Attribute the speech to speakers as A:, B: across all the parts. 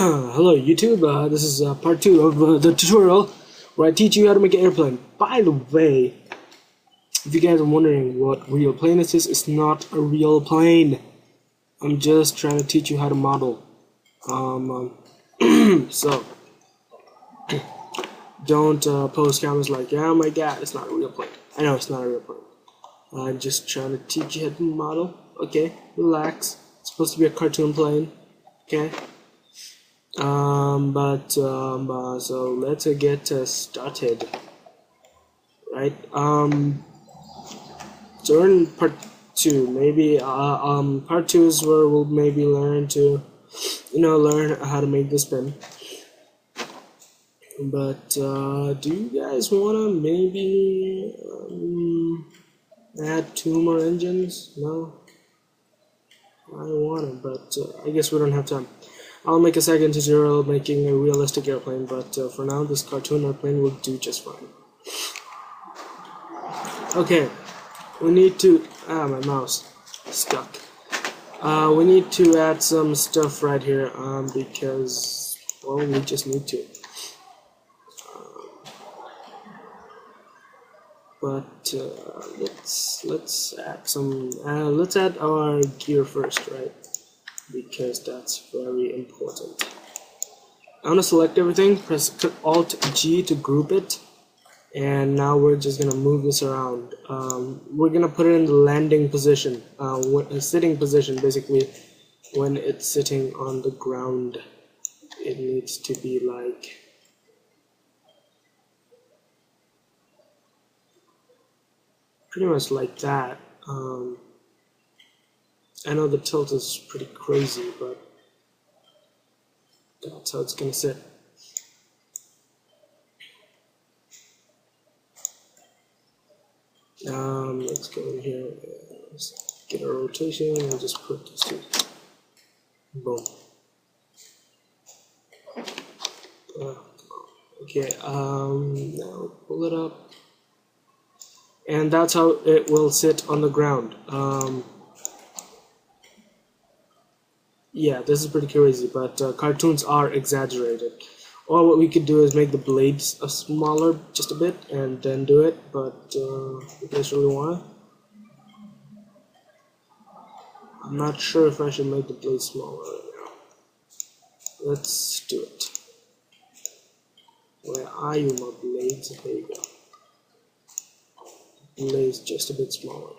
A: Hello YouTube, this is part 2 of the tutorial where I teach you how to make an airplane. By the way, if you guys are wondering what real plane is, it's not a real plane. I'm just trying to teach you how to model. So don't post comments like, oh my god, it's not a real plane. I know it's not a real plane. I'm just trying to teach you how to model. Okay, relax. It's supposed to be a cartoon plane. Okay. So let's get started. Right. So we're in part 2. Maybe part 2 is where we'll maybe learn learn how to make this pen. But do you guys wanna maybe add 2 more engines? No, I wanna, but I guess we don't have time. I'll make a second tutorial making a realistic airplane, but for now this cartoon airplane will do just fine. Okay, we need to... my mouse stuck. We need to add some stuff right here, because, well, we just need to. Let's add some... let's add our gear first, right? Because that's very important. I want to select everything, press Alt-G to group it, and now we're just going to move this around. We're going to put it in the landing position, sitting position, basically. When it's sitting on the ground, it needs to be like... pretty much like that. I know the tilt is pretty crazy, but that's how it's gonna sit. Let's go in here and get a rotation and just put this to boom. Okay, now pull it up. And that's how it will sit on the ground. Yeah, this is pretty crazy, but cartoons are exaggerated. Or what we could do is make the blades smaller just a bit and then do it, but you guys really want? I'm not sure if I should make the blades smaller right now. Let's do it. Where are you, my blades? There you go. Blades just a bit smaller.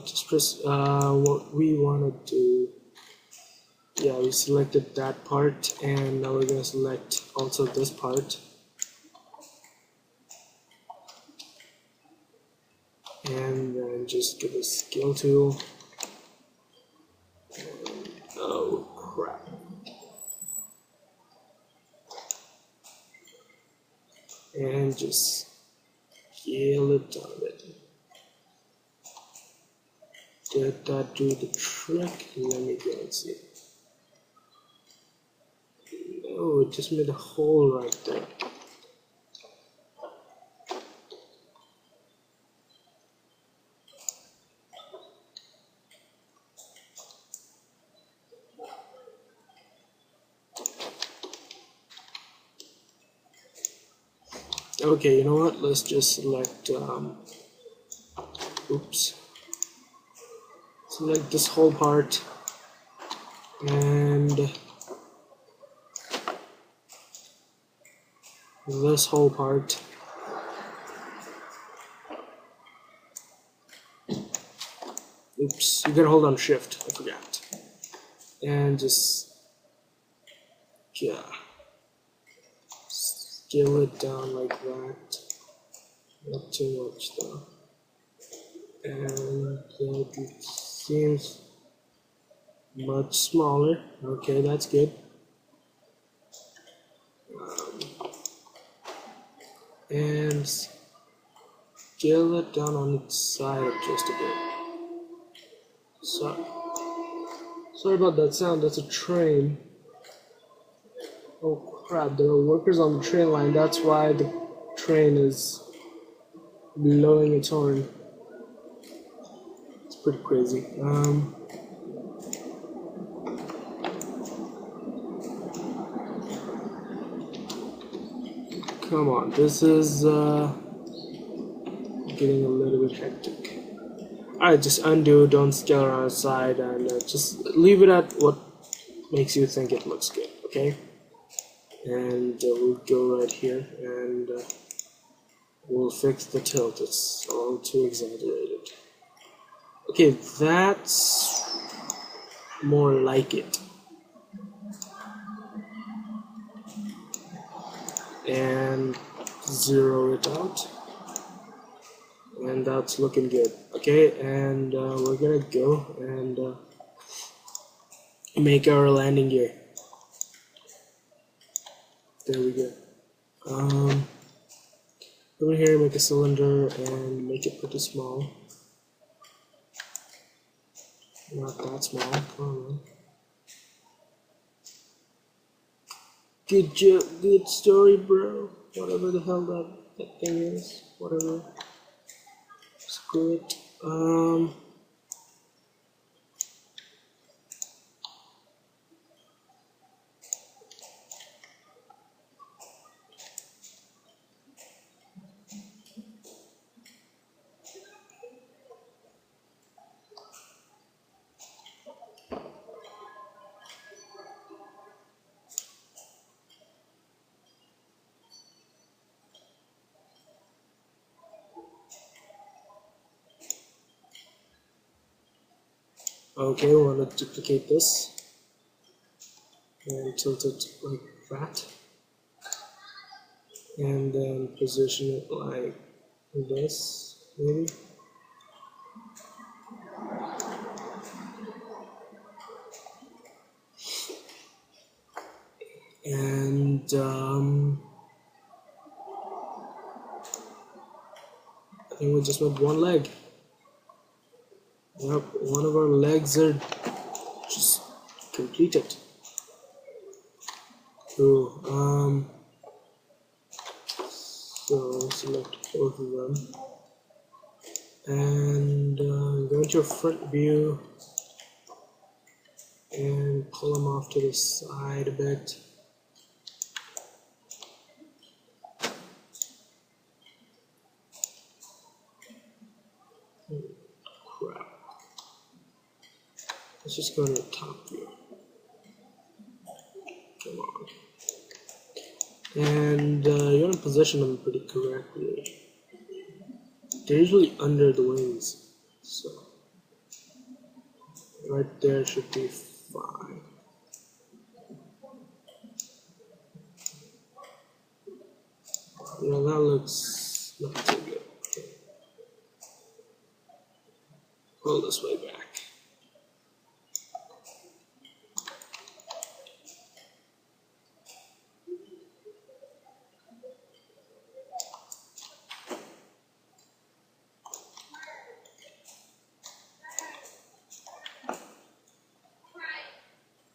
A: Just press what we want to do. Yeah, we selected that part, and now we're going to select also this part. And then just give a scale tool. And, oh crap. And just scale it down a bit. Did that do the trick? Let me go and see. No, it just made a hole right there. Okay, you know what? Let's just select, oops. Select this whole part, and this whole part. Oops, you gotta hold on Shift, I forgot. And just, yeah. Scale it down like that. Not too much though. And it seems much smaller. Okay, that's good. And scale it down on its side just a bit. Sorry about that sound. That's a train. Oh crap, there are workers on the train line. That's why the train is blowing its horn. It's pretty crazy. Come on, this is getting a little bit hectic. Alright, just undo, don't scale around the side, and just leave it at what makes you think it looks good, okay? And we'll go right here, and we'll fix the tilt. It's a little too exaggerated. Okay, that's more like it. And zero it out. And that's looking good. Okay, and we're gonna go and make our landing gear. There we go. Over here, make a cylinder and make it pretty small. Not that small. Come on. Good job, good story, bro. Whatever the hell that thing is, whatever. Screw it. Okay, we want to duplicate this and tilt it like that, and then position it like this, maybe. And I think we just want one leg. Yep, one of our legs are just completed. Cool. So select both of them and go into your front view and pull them off to the side a bit. Crap. Let's just go to the top view. Come on. And you want to position them pretty correctly. They're usually under the wings, so right there should be fine. Yeah, that looks not too good. Okay. Pull this way back.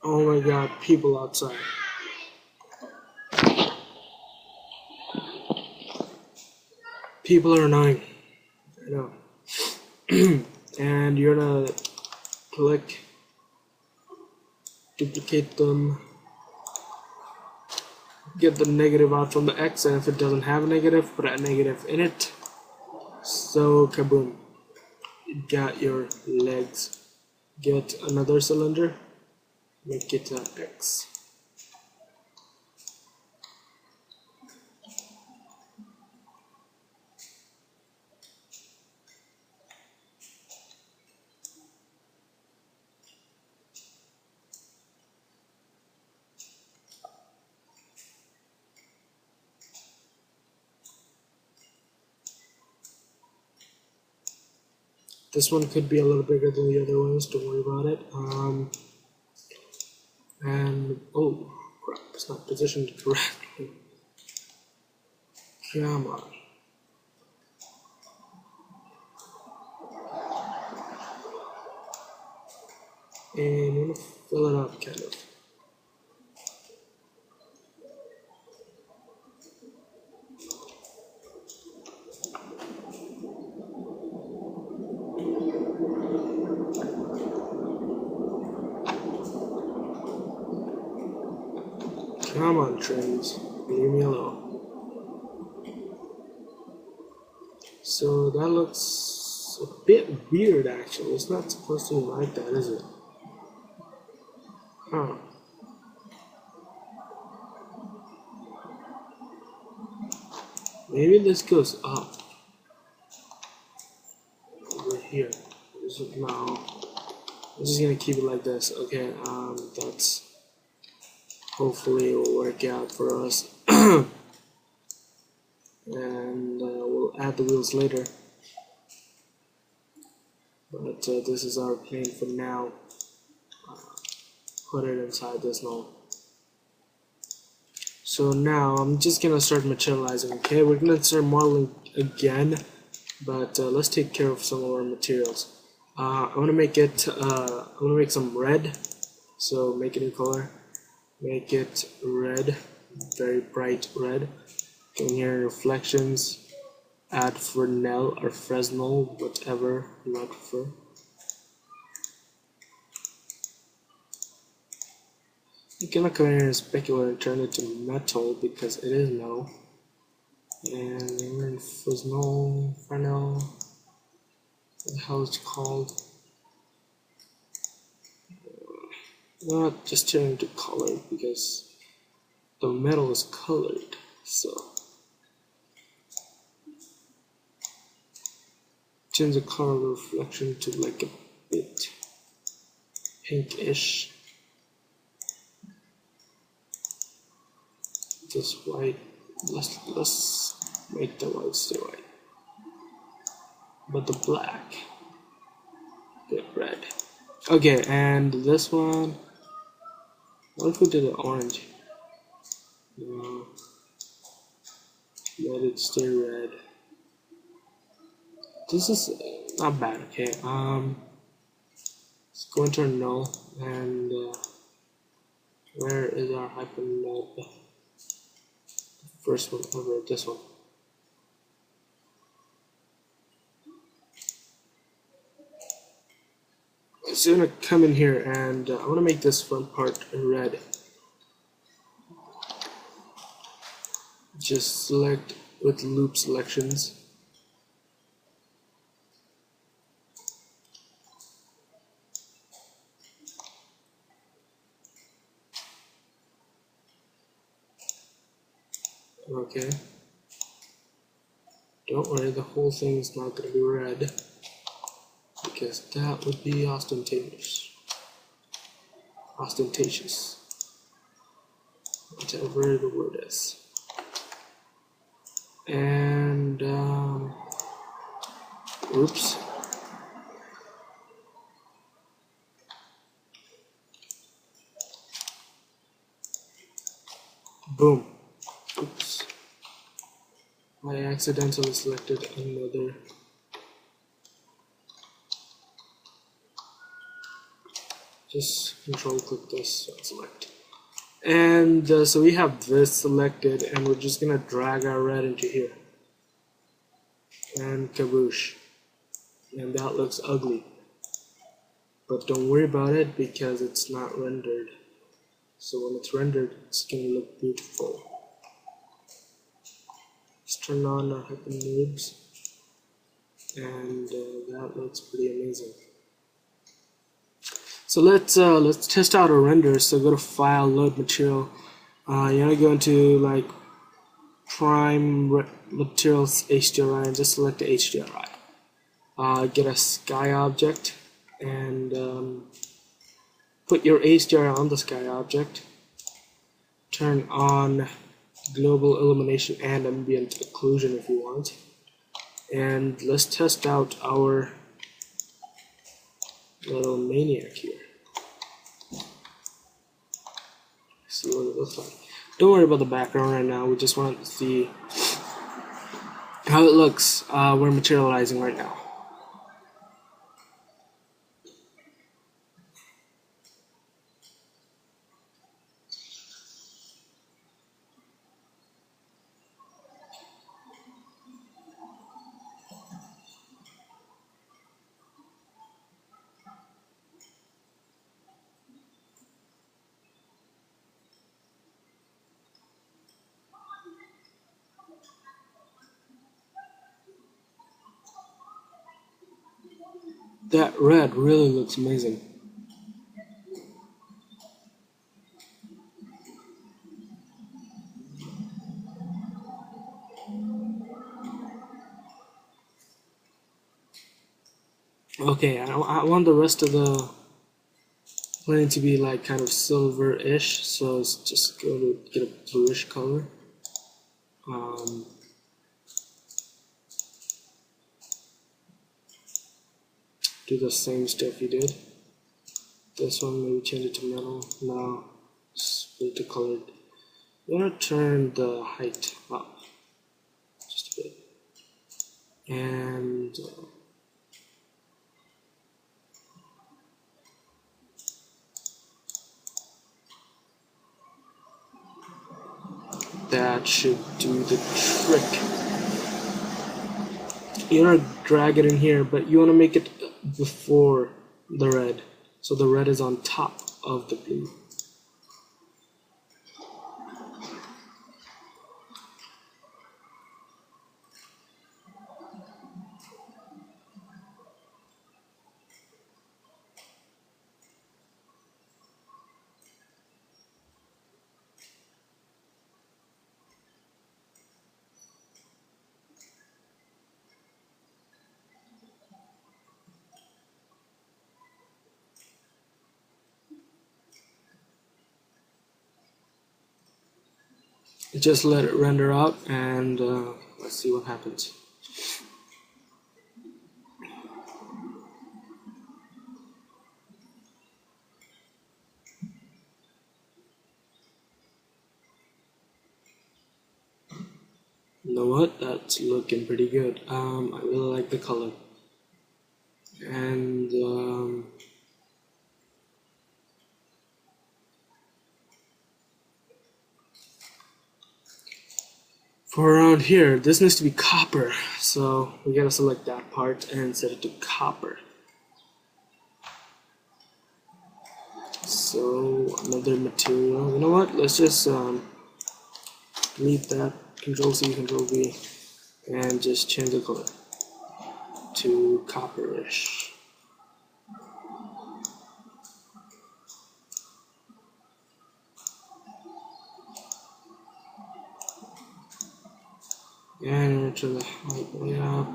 A: Oh my god, people outside. People are annoying. I know. And you're gonna click, duplicate them, get the negative out from the X, and if it doesn't have a negative, put a negative in it. So kaboom. You got your legs. Get another cylinder, make it an X. This one could be a little bigger than the other ones, don't worry about it. And oh crap, it's not positioned correctly. Come on. And I'm gonna fill it up kind of. Come on, trims. Leave me alone. So that looks a bit weird actually. It's not supposed to be like that, is it? Huh. Maybe this goes up over here. Is it now? I'm just gonna keep it like this. Okay, that's hopefully it will work out for us. And we'll add the wheels later. But this is our plane for now. Put it inside this now. So now I'm just gonna start materializing. Okay, we're gonna start modeling again, but let's take care of some of our materials. I want to make it. I want to make some red. So make a new color. Make it red, very bright red. Go in here, reflections. Add Fresnel or Fresnel, whatever you might prefer. You cannot come in here and specular and turn it to metal because it is metal. And we're in Fresnel, what the hell is it called? Not just turn it to color because the metal is colored. So change the color of the reflection to like a bit pinkish. This white, let's make the white stay white, but the black get red. Okay, and this one, what if we did it orange? No, let it stay red. This is not bad. Okay, let's go into our null and where is our hypernode? First one over, this one. So I'm gonna come in here and I want to make this front part red. Just select with loop selections. Okay. Don't worry, the whole thing is not going to be red because that would be ostentatious. Ostentatious. Whatever the word is. And, oops. Boom. Oops. I accidentally selected another. Just control click this and select. And so we have this selected and we're just gonna drag our red into here. And kaboosh. And that looks ugly. But don't worry about it because it's not rendered. So when it's rendered, it's gonna look beautiful. Let's turn on our hypernodes, and that looks pretty amazing. So let's test out our render. So go to File, Load Material. You want to go into like Prime Materials HDRI and just select the HDRI. Get a sky object and put your HDRI on the sky object. Turn on global illumination and ambient occlusion if you want. And let's test out our little maniac here. See what it looks like. Don't worry about the background right now. We just want to see how it looks. We're materializing right now. that red really looks amazing. Okay, I want the rest of the plane to be like kind of silver-ish, so it's just going to get a bluish color. Do the same stuff you did. This one, maybe change it to metal. Now, split the colored. I'm gonna turn the height up just a bit, and that should do the trick. You wanna drag it in here, but you wanna make it before the red, so the red is on top of the blue. Just let it render out, and let's see what happens. You know what? That's looking pretty good. I really like the color, and for around here, this needs to be copper, so we gotta select that part and set it to copper. So another material. You know what? Let's just delete that. Control C, Control V, and just change the color to copperish. And turn the height way up.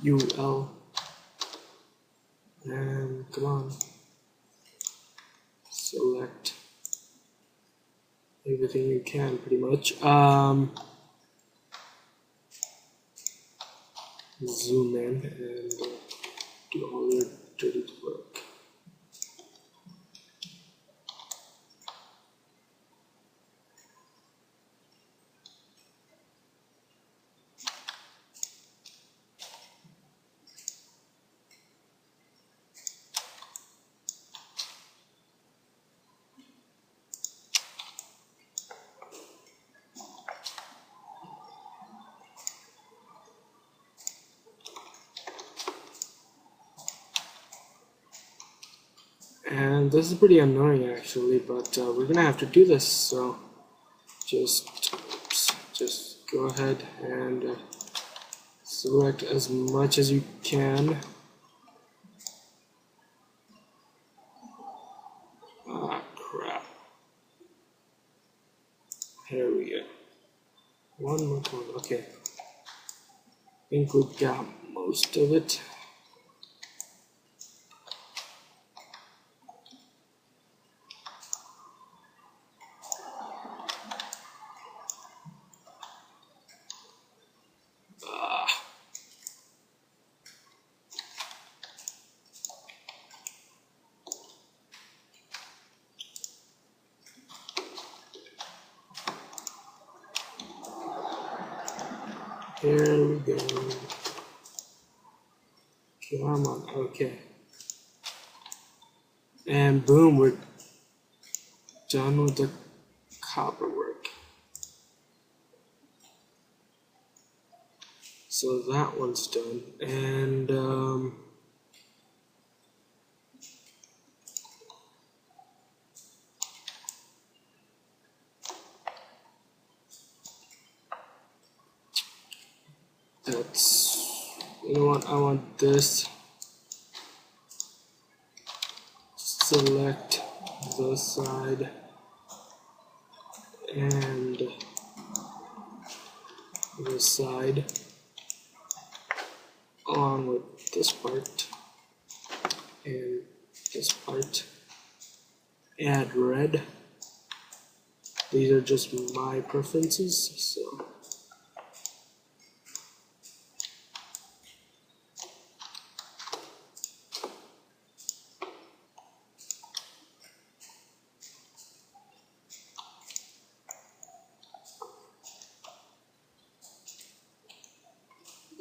A: UL, and come on, select everything you can pretty much. Zoom in and do all your dirty work. And this is pretty annoying actually, but we're gonna have to do this, so just go ahead and select as much as you can. Ah, crap. Here we go. One more time. Okay. I think we got most of it. Here we go. Come on, okay. And boom, we're done with the copper work. So that one's done, and that's, you know what, I want this. Select this side and this side along with this part and this part. Add red. These are just my preferences, so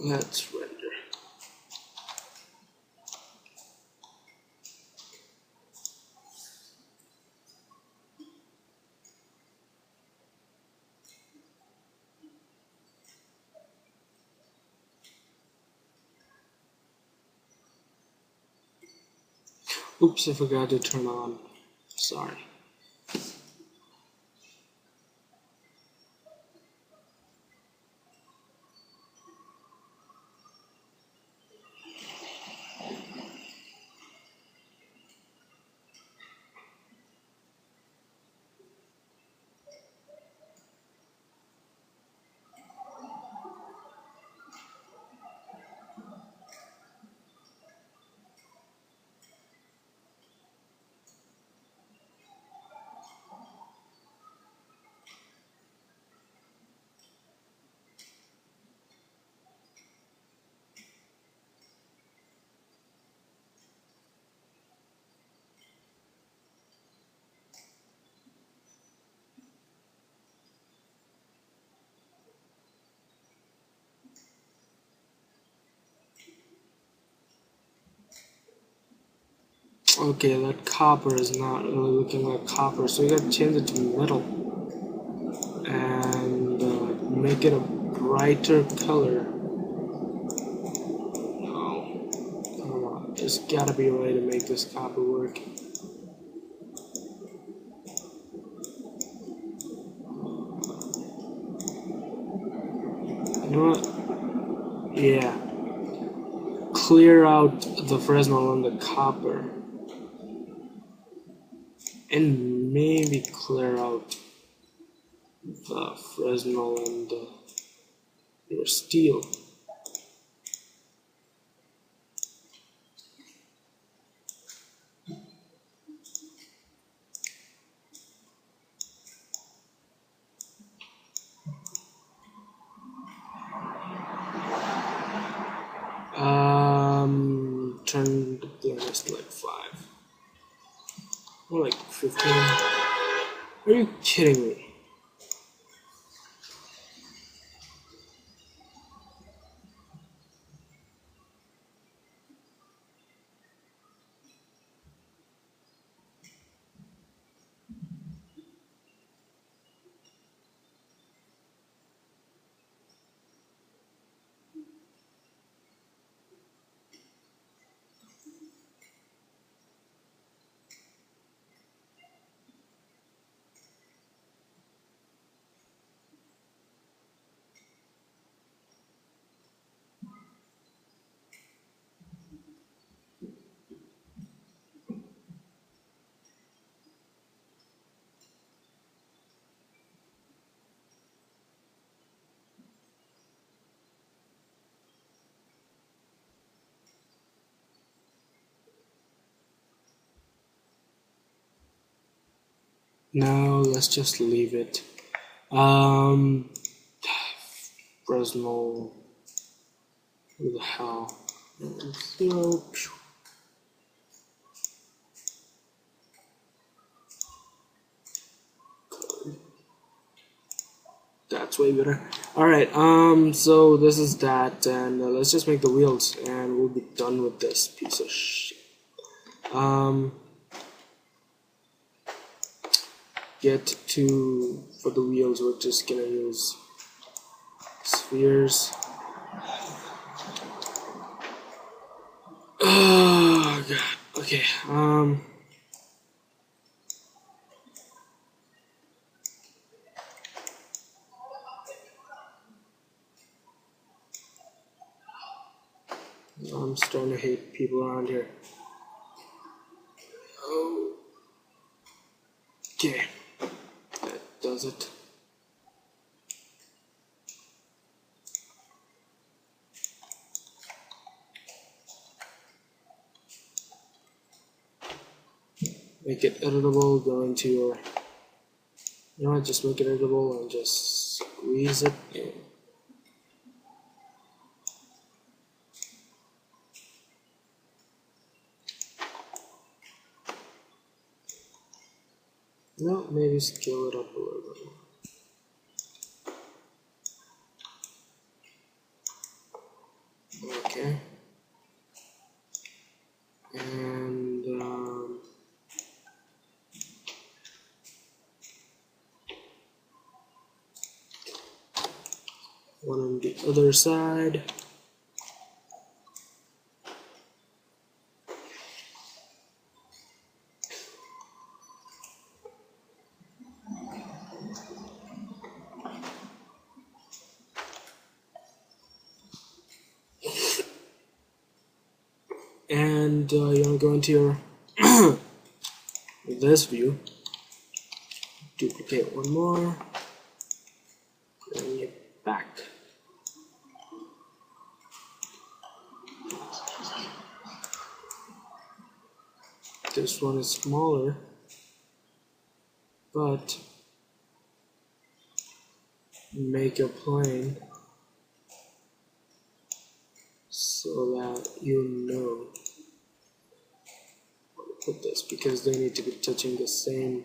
A: let's render. Oops, I forgot to turn on. Sorry. Okay, that copper is not really looking like copper, so we gotta change it to metal and make it a brighter color. No, come on, there's gotta be a way to make this copper work. You know what? Yeah. Clear out the Fresnel and the copper. And maybe clear out the Fresnel and your steel. Turn the brightness to like 5. Or like 15. Are you kidding me? No, let's just leave it. Fresnel. Who the hell? So, that's way better. Alright, so this is that, and let's just make the wheels, and we'll be done with this piece of shit. get to, for the wheels, we're just gonna use spheres. Oh god. Okay. I'm starting to hate people around here. Oh. Okay. That does it. Make it editable, go into your, you know what, just make it editable and just squeeze it in. No, maybe scale it up a little bit more. Okay. And one on the other side. And you want to go into your this view, duplicate one more, bring it back. This one is smaller, but make a plane so that you know where to put this, because they need to be touching the same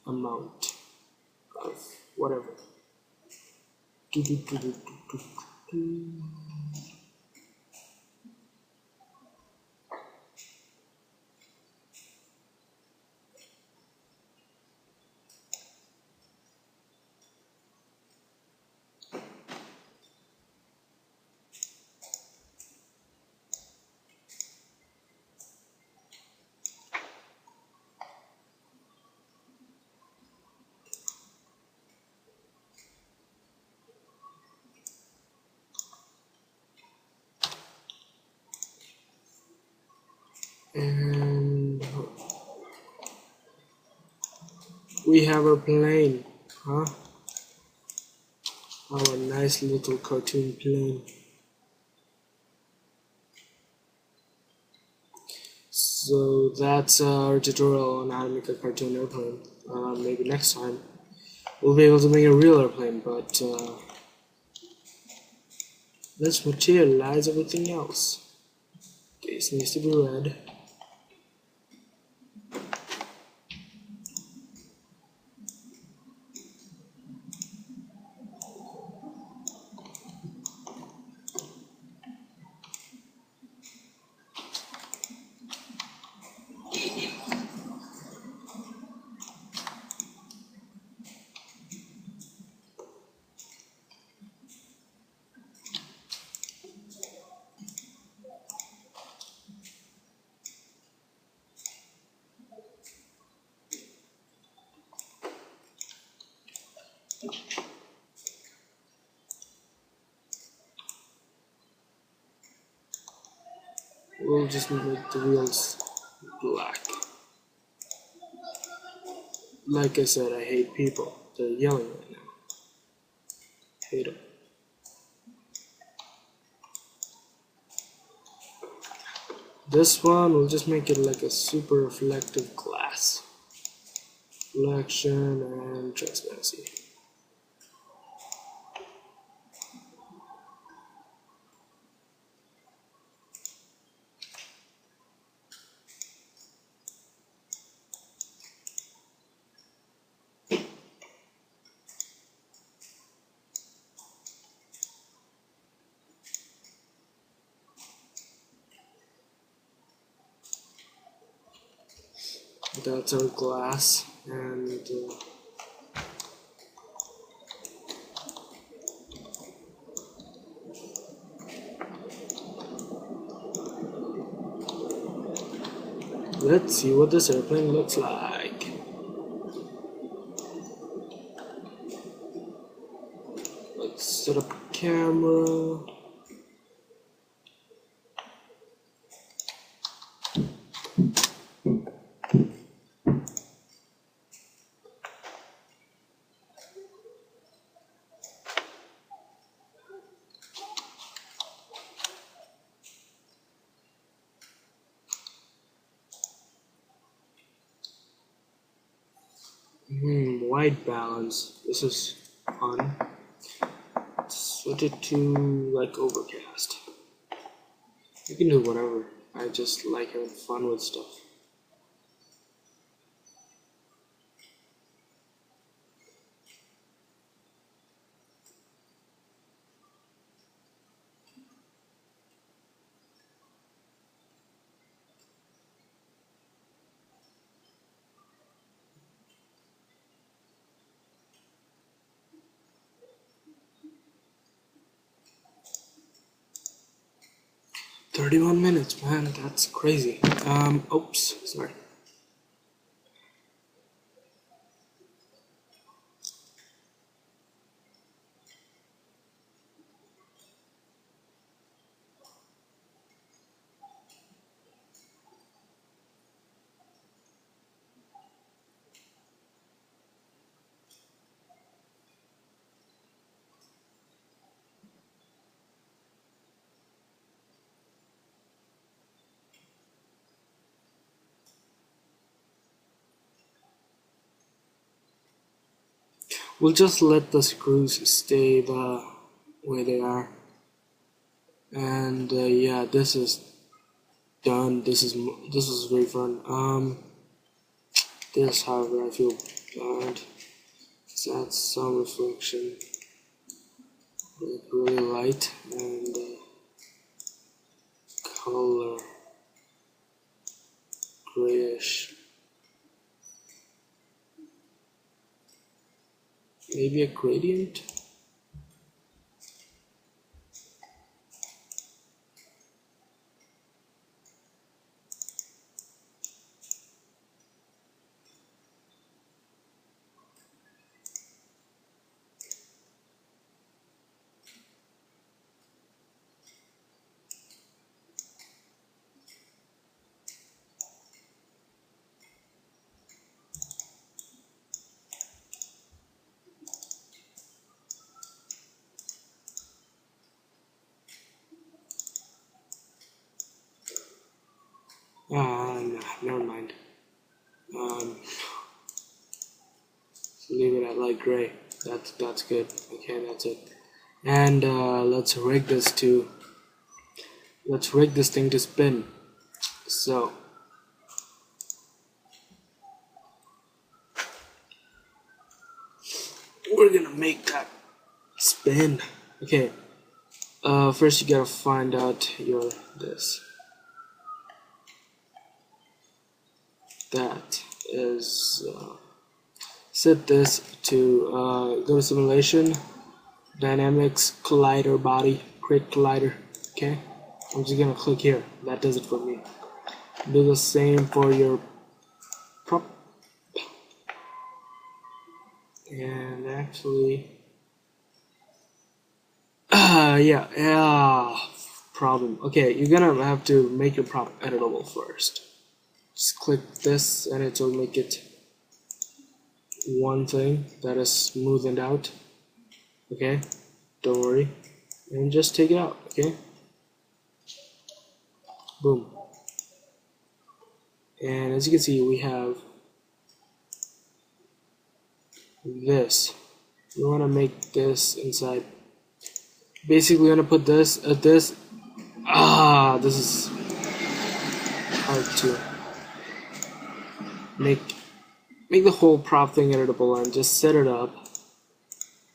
A: amount of whatever. And we have our plane, huh? Our nice little cartoon plane. So that's our tutorial on how to make a cartoon airplane. Maybe next time we'll be able to make a real airplane, but let's materialize everything else. This needs to be red. We'll just make the wheels black. Like I said, I hate people. They're yelling right now. Hate them. This one, we'll just make it like a super reflective glass. Reflection and transparency. that's our glass, and let's see what this airplane looks like. Let's set up a camera. White balance. This is fun. Switch it to like overcast. You can do whatever. I just like having fun with stuff. "31 minutes, man, that's crazy." Oops, sorry. We'll just let the screws stay the way they are. And yeah, this is done. This was very fun. This, however, I feel bad. Let's add some reflection, like really light, and color grayish. Maybe a gradient. Nah, never mind. Leave it at light gray. That's good. Okay, that's it. And let's rig this thing to spin. So we're gonna make that spin. Okay. First you gotta find out your this. That is set this to go to simulation, dynamics, collider, body, create collider. Okay, I'm just gonna click here. That does it for me. Do the same for your prop. And actually, yeah, problem. Okay, you're gonna have to make your prop editable first. Just click this and it will make it one thing that is smoothened out. Okay, don't worry, and just take it out. Okay, boom. And as you can see, we have this. You want to make this inside. Basically, you want to put this at this. This is hard to make the whole prop thing editable and just set it up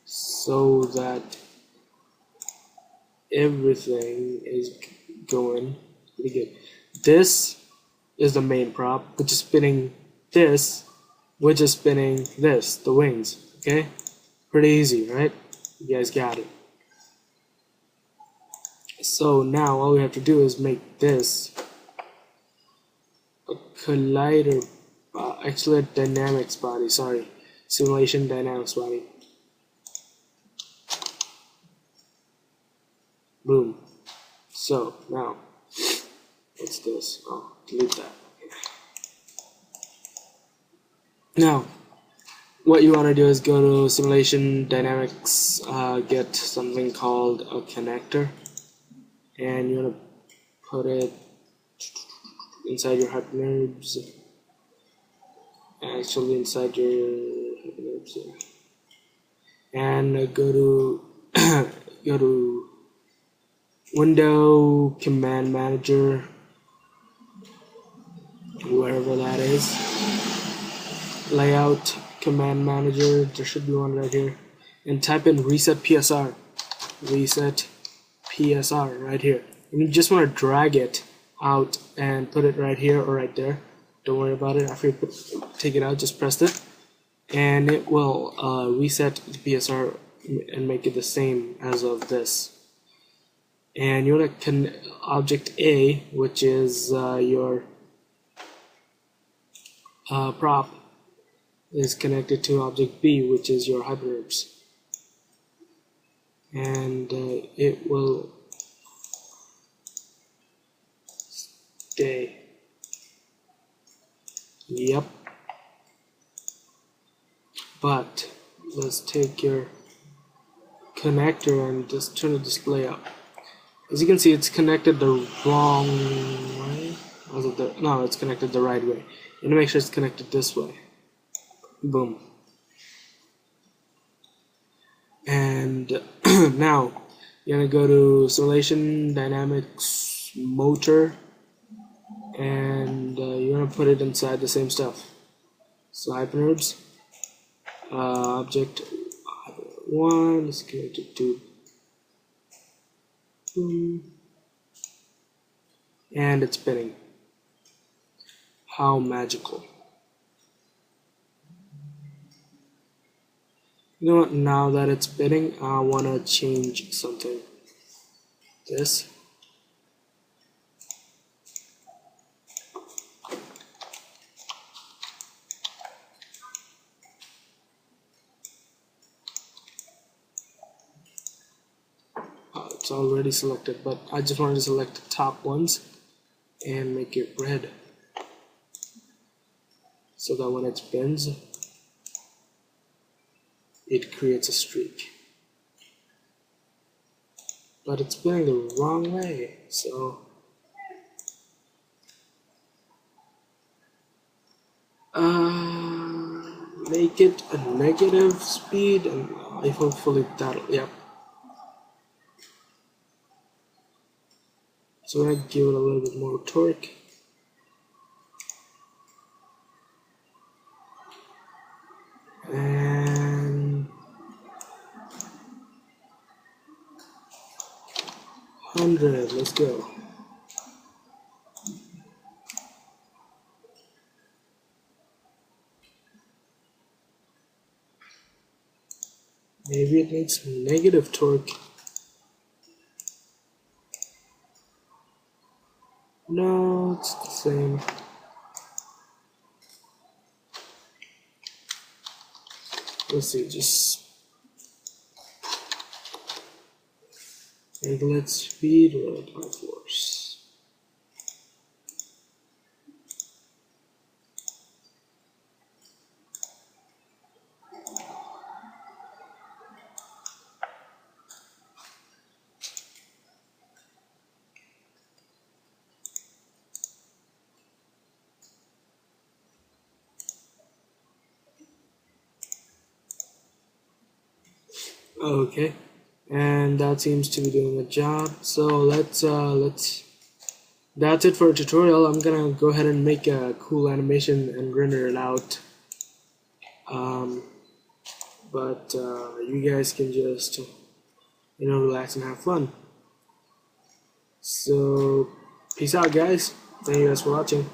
A: so that everything is going pretty good. This is the main prop, which is spinning this, which is spinning this, the wings. Okay, pretty easy, right? You guys got it. So now all we have to do is make this a collider, actually a dynamics body, sorry, simulation dynamics body. Boom. So now, what's this? Oh, delete that. Now, what you want to do is go to simulation dynamics, get something called a connector, and you want to put it inside your hypernerbs, actually inside your hypernerbs, and go to go to Window Command Manager, wherever that is, Layout Command Manager, there should be one right here, and type in reset PSR right here. And you just want to drag it out and put it right here or right there. Don't worry about it. After you take it out, just press it, and it will reset the PSR and make it the same as of this. And you want to object A, which is your prop, is connected to object B, which is your hypernerbs, and it will stay. Yep. But let's take your connector and just turn the display up. As you can see, it's connected the wrong way. No, it's connected the right way. You want to make sure it's connected this way. Boom. And now you're gonna go to Simulation Dynamics Motor, and you want to put it inside the same stuff. So hypernerbs, object 1 is connected to boom, and it's spinning. How magical. You know what, now that it's spinning, I want to change something. This. It's already selected, but I just wanted to select the top ones and make it red, so that when it spins, it creates a streak. But it's spinning the wrong way, so make it a negative speed, and hopefully that'll, yep. So I'm going to give it a little bit more torque. And 100, let's go. Maybe it needs negative torque. No, it's the same. Let's see, just regulate speed or apply force. Okay, and that seems to be doing a job. So let's that's it for a tutorial. I'm gonna go ahead and make a cool animation and render it out. But you guys can just relax and have fun. So peace out, guys. Thank you guys for watching.